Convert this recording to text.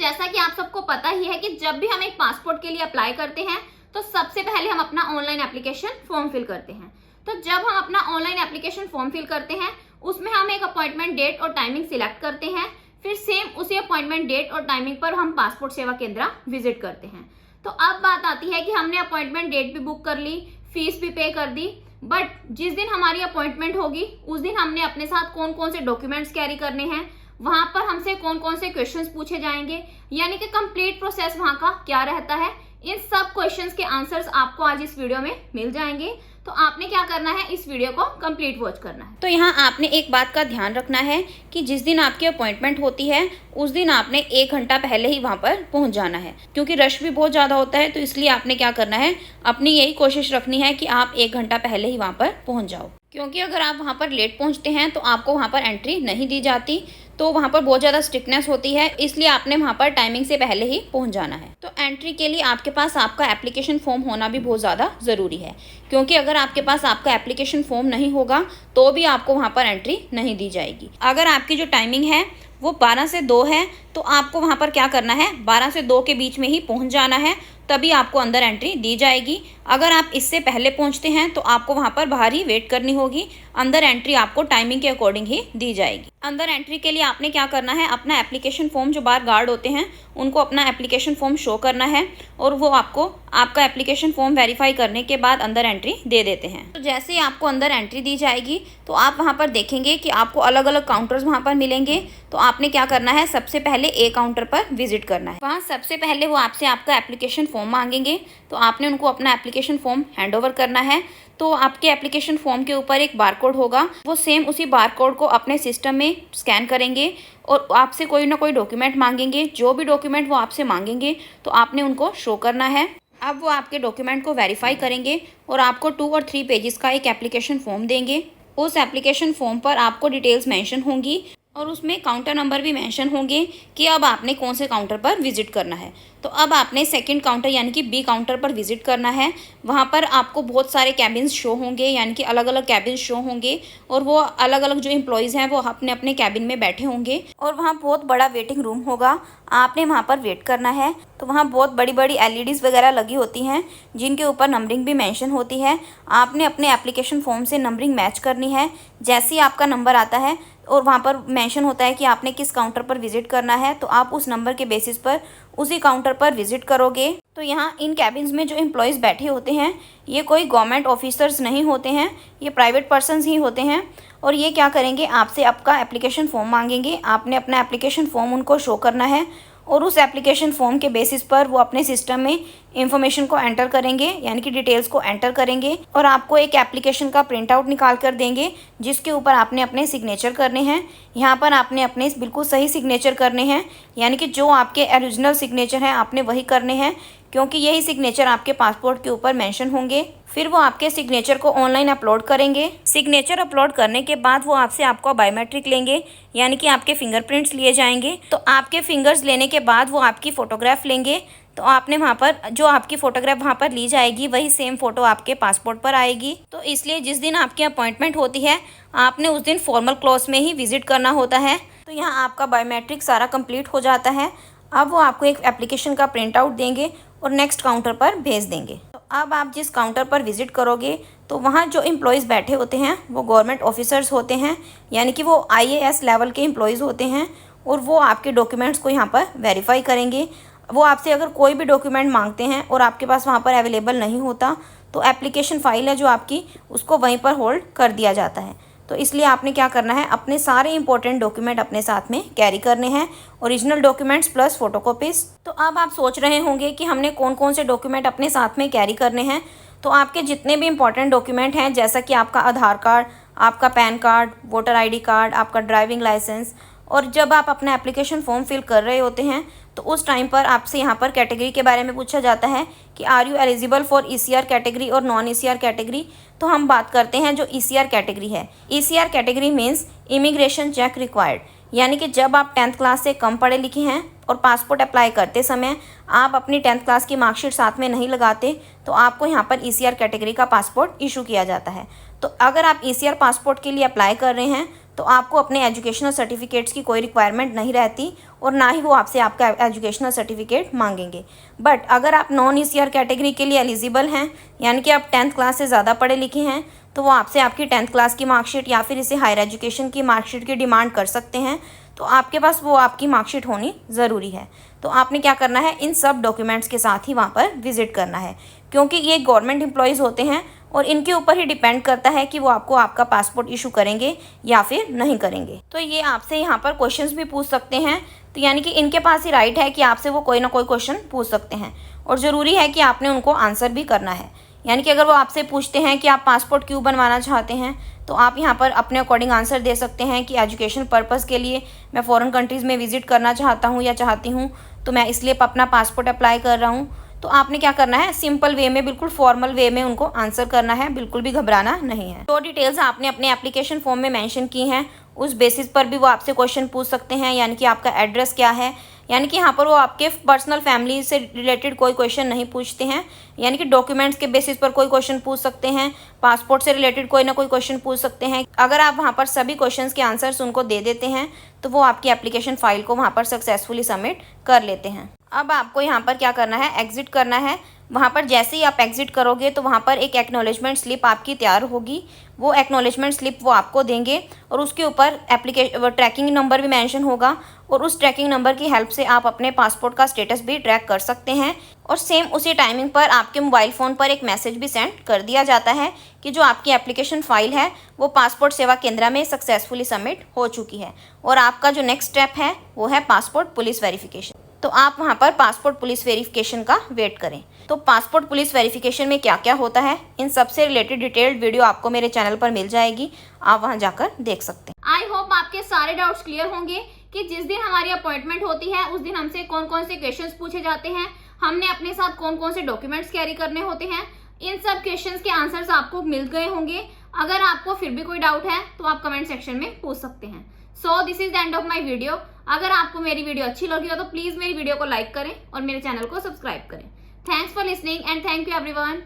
जैसा कि आप सबको पता ही है कि जब भी हम एक पासपोर्ट के लिए अप्लाई करते हैं तो सबसे पहले हम अपना ऑनलाइन एप्लीकेशन फॉर्म फिल करते हैं। तो जब हम अपना ऑनलाइन एप्लीकेशन फॉर्म फिल करते हैं उसमें हम एक अपॉइंटमेंट डेट और टाइमिंग सिलेक्ट करते हैं। फिर सेम उसी अपॉइंटमेंट डेट और टाइमिंग पर हम पासपोर्ट सेवा केंद्र विजिट करते हैं। तो अब बात आती है कि हमने अपॉइंटमेंट डेट भी बुक कर ली, फीस भी पे कर दी, बट जिस दिन हमारी अपॉइंटमेंट होगी उस दिन हमने अपने साथ कौन कौन से डॉक्यूमेंट्स कैरी करने हैं, वहां पर हमसे कौन कौन से क्वेश्चंस पूछे जाएंगे, यानी कि कंप्लीट प्रोसेस वहां का क्या रहता है, इन सब क्वेश्चंस के आंसर्स आपको आज इस वीडियो में मिल जाएंगे। तो आपने क्या करना है, इस वीडियो को कंप्लीट वॉच करना है। तो यहाँ आपने एक बात का ध्यान रखना है कि जिस दिन आपकी अपॉइंटमेंट होती है उस दिन आपने 1 घंटा पहले ही वहाँ पर पहुँच जाना है, क्योंकि रश भी बहुत ज़्यादा होता है। तो इसलिए आपने क्या करना है, अपनी यही कोशिश रखनी है कि आप 1 घंटा पहले ही वहाँ पर पहुँच जाओ, क्योंकि अगर आप वहाँ पर लेट पहुँचते हैं तो आपको वहाँ पर एंट्री नहीं दी जाती। तो वहाँ पर बहुत ज़्यादा स्ट्रिक्टनेस होती है, इसलिए आपने वहाँ पर टाइमिंग से पहले ही पहुँच जाना है। तो एंट्री के लिए आपके पास आपका एप्लीकेशन फॉर्म होना भी बहुत ज़्यादा ज़रूरी है, क्योंकि अगर आपके पास आपका एप्लीकेशन फॉर्म नहीं होगा तो भी आपको वहाँ पर एंट्री नहीं दी जाएगी। अगर आपकी जो टाइमिंग है वो 12 से 2 है तो आपको वहाँ पर क्या करना है, 12 से 2 के बीच में ही पहुँच जाना है, तभी आपको अंदर एंट्री दी जाएगी। अगर आप इससे पहले पहुँचते हैं तो आपको वहाँ पर बाहर ही वेट करनी होगी, अंदर एंट्री आपको टाइमिंग के अकॉर्डिंग ही दी जाएगी। अंदर एंट्री के लिए आपने क्या करना है, अपना एप्लीकेशन फॉर्म, जो बाहर गार्ड होते हैं उनको अपना एप्लीकेशन फॉर्म शो करना है और वो आपको आपका एप्लीकेशन फॉर्म वेरीफाई करने के बाद अंदर एंट्री दे देते हैं। तो जैसे ही आपको अंदर एंट्री दी जाएगी तो आप वहाँ पर देखेंगे कि आपको अलग अलग काउंटर्स वहाँ पर मिलेंगे। तो आपने क्या करना है, सबसे पहले ए काउंटर पर विजिट करना है। वहाँ सबसे पहले वो आपसे आपका एप्लीकेशन फॉर्म मांगेंगे, तो आपने उनको अपना एप्लीकेशन फॉर्म हैंड ओवर करना है। तो आपके एप्लीकेशन फॉर्म के ऊपर एक बारकोड होगा, वो सेम उसी बारकोड को अपने सिस्टम में स्कैन करेंगे और आपसे कोई ना कोई डॉक्यूमेंट मांगेंगे। जो भी डॉक्यूमेंट वो आपसे मांगेंगे तो आपने उनको शो करना है। अब वो आपके डॉक्यूमेंट को वेरीफाई करेंगे और आपको 2 और 3 पेजेस का एक एप्लीकेशन फॉर्म देंगे। उस एप्लीकेशन फॉर्म पर आपको डिटेल्स मेंशन होंगी और उसमें काउंटर नंबर भी मेंशन होंगे कि अब आपने कौन से काउंटर पर विजिट करना है। तो अब आपने सेकंड काउंटर यानी कि बी काउंटर पर विजिट करना है। वहाँ पर आपको बहुत सारे कैबिन्स शो होंगे, यानी कि अलग अलग कैबिन्स शो होंगे और वो अलग अलग जो एम्प्लॉयज़ हैं वो अपने अपने कैबिन में बैठे होंगे और वहाँ बहुत बड़ा वेटिंग रूम होगा, आपने वहाँ पर वेट करना है। तो वहाँ बहुत बड़ी बड़ी LEDs वगैरह लगी होती हैं जिनके ऊपर नंबरिंग भी मेंशन होती है। आपने अपने एप्लीकेशन फॉर्म से नंबरिंग मैच करनी है। जैसे ही आपका नंबर आता है और वहाँ पर मेंशन होता है कि आपने किस काउंटर पर विजिट करना है, तो आप उस नंबर के बेसिस पर उसी काउंटर पर विजिट करोगे। तो यहाँ इन कैबिन्स में जो एम्प्लॉयज़ बैठे होते हैं ये कोई गवर्नमेंट ऑफिसर्स नहीं होते हैं, ये प्राइवेट पर्सन्स ही होते हैं। और ये क्या करेंगे, आपसे आपका एप्लीकेशन फॉर्म मांगेंगे, आपने अपना एप्लीकेशन फॉर्म उनको शो करना है और उस एप्लीकेशन फॉर्म के बेसिस पर वो अपने सिस्टम में इंफॉर्मेशन को एंटर करेंगे, यानी कि डिटेल्स को एंटर करेंगे और आपको एक एप्लीकेशन का प्रिंट आउट निकाल कर देंगे जिसके ऊपर आपने अपने सिग्नेचर करने हैं। यहाँ पर आपने अपने बिल्कुल सही सिग्नेचर करने हैं, यानी कि जो आपके ओरिजिनल सिग्नेचर हैं आपने वही करने हैं, क्योंकि यही सिग्नेचर आपके पासपोर्ट के ऊपर मेंशन होंगे। फिर वो आपके सिग्नेचर को ऑनलाइन अपलोड करेंगे। सिग्नेचर अपलोड करने के बाद वो आपसे आपका बायोमेट्रिक लेंगे, यानी कि आपके फिंगरप्रिंट्स लिए जाएंगे। तो आपके फिंगर्स लेने के बाद वो आपकी फ़ोटोग्राफ लेंगे। तो आपने वहाँ पर जो आपकी फ़ोटोग्राफ वहाँ पर ली जाएगी वही सेम फ़ोटो आपके पासपोर्ट पर आएगी। तो इसलिए जिस दिन आपकी अपॉइंटमेंट होती है आपने उस दिन फॉर्मल क्लॉथ्स में ही विजिट करना होता है। तो यहाँ आपका बायोमेट्रिक सारा कंप्लीट हो जाता है। अब वो आपको एक एप्लीकेशन का प्रिंट आउट देंगे और नेक्स्ट काउंटर पर भेज देंगे। तो अब आप जिस काउंटर पर विजिट करोगे तो वहाँ जो एम्प्लॉयज़ बैठे होते हैं वो गवर्नमेंट ऑफिसर्स होते हैं, यानी कि वो IAS लेवल के एम्प्लॉयज़ होते हैं और वो आपके डॉक्यूमेंट्स को यहाँ पर वेरीफाई करेंगे। वो आपसे अगर कोई भी डॉक्यूमेंट मांगते हैं और आपके पास वहाँ पर अवेलेबल नहीं होता तो एप्लीकेशन फ़ाइल है जो आपकी, उसको वहीं पर होल्ड कर दिया जाता है। तो इसलिए आपने क्या करना है, अपने सारे इंपॉर्टेंट डॉक्यूमेंट अपने साथ में कैरी करने हैं, ओरिजिनल डॉक्यूमेंट्स प्लस फोटोकॉपीज़। तो अब आप सोच रहे होंगे कि हमने कौन कौन से डॉक्यूमेंट अपने साथ में कैरी करने हैं। तो आपके जितने भी इंपॉर्टेंट डॉक्यूमेंट हैं, जैसा कि आपका आधार कार्ड, आपका pan card, voter ID card, आपका ड्राइविंग लाइसेंस, और जब आप अपना एप्लीकेशन फॉर्म फिल कर रहे होते हैं तो उस टाइम पर आपसे यहाँ पर कैटेगरी के बारे में पूछा जाता है कि are you eligible for ECR category और नॉन ECR कैटेगरी। तो हम बात करते हैं जो ECR कैटेगरी है। ECR category means immigration check required, यानी कि जब आप 10th क्लास से कम पढ़े लिखे हैं और पासपोर्ट अप्लाई करते समय आप अपनी 10th क्लास की मार्कशीट साथ में नहीं लगाते तो आपको यहाँ पर ECR कैटेगरी का पासपोर्ट इशू किया जाता है। तो अगर आप ECR पासपोर्ट के लिए अप्लाई कर रहे हैं तो आपको अपने एजुकेशनल सर्टिफिकेट्स की कोई रिक्वायरमेंट नहीं रहती और ना ही वो आपसे आपका एजुकेशनल सर्टिफिकेट मांगेंगे। बट अगर आप नॉन ईसीआर कैटेगरी के लिए एलिजिबल हैं, यानी कि आप 10th क्लास से ज़्यादा पढ़े लिखे हैं, तो वो आपसे आपकी 10th क्लास की मार्कशीट या फिर इसे हायर एजुकेशन की मार्कशीट की डिमांड कर सकते हैं। तो आपके पास वो आपकी मार्कशीट होनी ज़रूरी है। तो आपने क्या करना है, इन सब डॉक्यूमेंट्स के साथ ही वहाँ पर विजिट करना है, क्योंकि ये गवर्नमेंट एम्प्लॉयज़ होते हैं और इनके ऊपर ही डिपेंड करता है कि वो आपको आपका पासपोर्ट इशू करेंगे या फिर नहीं करेंगे। तो ये आपसे यहाँ पर क्वेश्चंस भी पूछ सकते हैं, तो यानी कि इनके पास ही राइट है कि आपसे वो कोई ना कोई क्वेश्चन पूछ सकते हैं और ज़रूरी है कि आपने उनको आंसर भी करना है। यानी कि अगर वो आपसे पूछते हैं कि आप पासपोर्ट क्यों बनवाना चाहते हैं, तो आप यहाँ पर अपने अकॉर्डिंग आंसर दे सकते हैं कि एजुकेशन पर्पज़ के लिए मैं फ़ॉरेन कंट्रीज़ में विज़िट करना चाहता हूँ या चाहती हूँ, तो मैं इसलिए अपना पासपोर्ट अप्लाई कर रहा हूँ। तो आपने क्या करना है, सिंपल वे में, बिल्कुल फॉर्मल वे में उनको आंसर करना है, बिल्कुल भी घबराना नहीं है। जो डिटेल्स आपने अपने एप्लीकेशन फॉर्म में मेंशन की हैं, उस बेसिस पर भी वो आपसे क्वेश्चन पूछ सकते हैं। यानी कि आपका एड्रेस क्या है, यानी कि यहाँ पर वो आपके पर्सनल फैमिली से रिलेटेड कोई क्वेश्चन नहीं पूछते हैं, यानी कि डॉक्यूमेंट्स के बेसिस पर कोई क्वेश्चन पूछ सकते हैं, पासपोर्ट से रिलेटेड कोई ना कोई क्वेश्चन पूछ सकते हैं। अगर आप वहाँ पर सभी क्वेश्चंस के आंसर्स उनको दे देते हैं, तो वो आपकी एप्लीकेशन फ़ाइल को वहाँ पर सक्सेसफुली सबमिट कर लेते हैं। अब आपको यहाँ पर क्या करना है, एग्जिट करना है। वहाँ पर जैसे ही आप एग्जिट करोगे तो वहाँ पर एक एक्नॉलेजमेंट स्लिप आपकी तैयार होगी। वो एक्नॉलेजमेंट स्लिप वो आपको देंगे और उसके ऊपर ट्रैकिंग नंबर भी मेंशन होगा और उस ट्रैकिंग नंबर की हेल्प से आप अपने पासपोर्ट का स्टेटस भी ट्रैक कर सकते हैं। और सेम उसी टाइमिंग पर आपके मोबाइल फ़ोन पर एक मैसेज भी सेंड कर दिया जाता है कि जो आपकी एप्लीकेशन फ़ाइल है वो पासपोर्ट सेवा केंद्र में सक्सेसफुली सबमिट हो चुकी है और आपका जो नेक्स्ट स्टेप है वो है पासपोर्ट पुलिस वेरिफिकेशन। तो आप वहाँ पर पासपोर्ट पुलिस वेरिफिकेशन का वेट करें। तो पासपोर्ट पुलिस वेरिफिकेशन में क्या क्या होता है, इन सबसे रिलेटेड डिटेल्ड वीडियो आपको मेरे चैनल पर मिल जाएगी, आप वहाँ जाकर देख सकते हैं। आई होप आपके सारे डाउट्स क्लियर होंगे कि जिस दिन हमारी अपॉइंटमेंट होती है उस दिन हमसे कौन कौन से क्वेश्चंस पूछे जाते हैं, हमने अपने साथ कौन कौन से डॉक्यूमेंट्स कैरी करने होते हैं, इन सब क्वेश्चंस के आंसर्स आपको मिल गए होंगे। अगर आपको फिर भी कोई डाउट है तो आप कमेंट सेक्शन में पूछ सकते हैं। So this is the end of my video. अगर आपको मेरी वीडियो अच्छी लगी हो तो प्लीज मेरी वीडियो को लाइक करें और मेरे चैनल को सब्सक्राइब करें। Thanks for listening and thank you everyone.